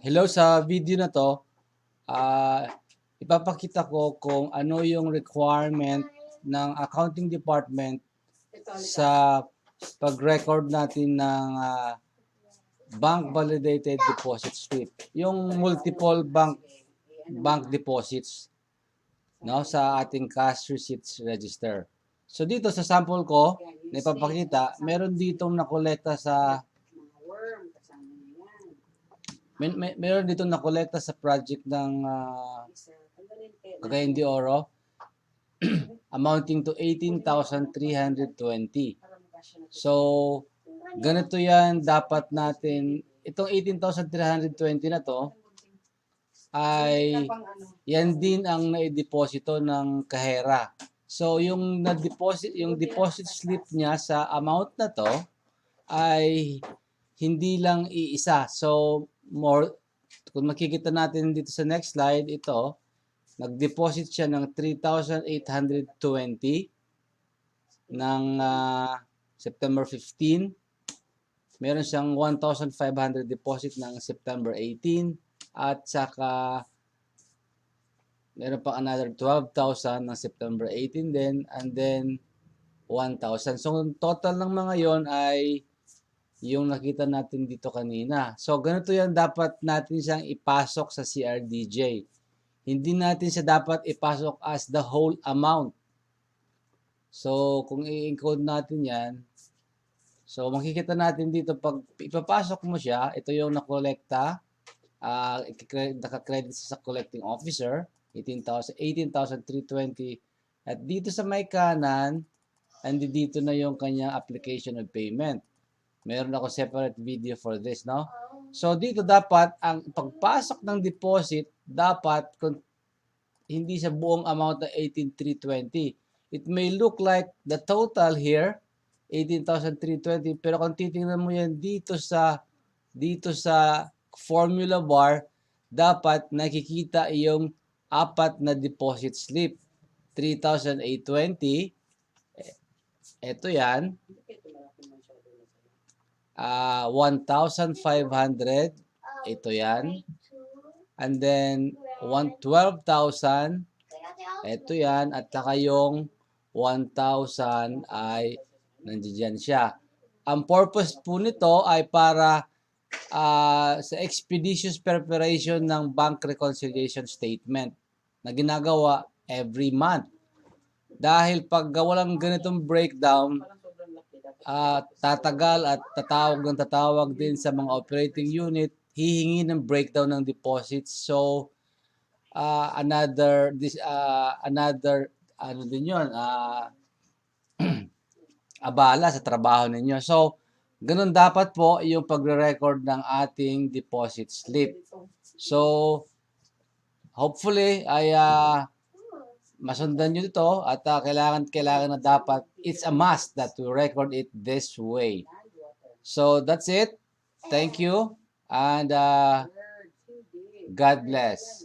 Hello, sa video na to, ipapakita ko kung ano yung requirement ng accounting department sa pag-record natin ng bank validated deposit slip. Yung multiple bank deposits, no, sa ating cash receipts register. So dito sa sample ko na ipapakita, meron ditong nakolekta sa meron dito nakolekta sa project ng Cagayan de Oro amounting to 18,320. So, ganito yan dapat natin, itong 18,320 na to, ay yan din ang naideposito ng kahera. So, yung deposit slip niya sa amount na to ay hindi lang iisa. So, kung makikita natin dito sa next slide, ito, nag-deposit siya ng 3,820 ng September 15. Meron siyang 1,500 deposit ng September 18. At saka, meron pa another 12,000 ng September 18 din. And then, 1,000. So, total ng mga yon ay yung nakita natin dito kanina. So, ganito yan dapat natin siyang ipasok sa CRDJ. Hindi natin siya dapat ipasok as the whole amount. So, kung i-encode natin yan, so makikita natin dito pag ipapasok mo siya, ito yung nakolekta, naka-credit sa collecting officer, 18,320. At dito sa may kanan, andi dito na yung kanyang application of payment. Meron ako separate video for this, no? So, dito dapat, ang pagpasok ng deposit, dapat, hindi sa buong amount na 18,320. It may look like the total here, 18,320, pero kung titingnan mo yan dito sa formula bar, dapat nakikita yung apat na deposit slip. 3,820, ito yan. 1,500, ito yan. And then 12,000, ito yan. At saka yung 1,000 ay nandiyan siya. Ang purpose po nito ay para sa expeditious preparation ng bank reconciliation statement na ginagawa every month. Dahil pag walang ganitong breakdown, tatagal at tatawag din sa mga operating unit, hihingi ng breakdown ng deposits. So, another ano din yun, abala sa trabaho ninyo. So, ganun dapat po yung pagre-record ng ating deposit slip. So, hopefully ay masundan nyo ito at kailangan na dapat, it's a must that we record it this way. So, that's it. Thank you. And God bless.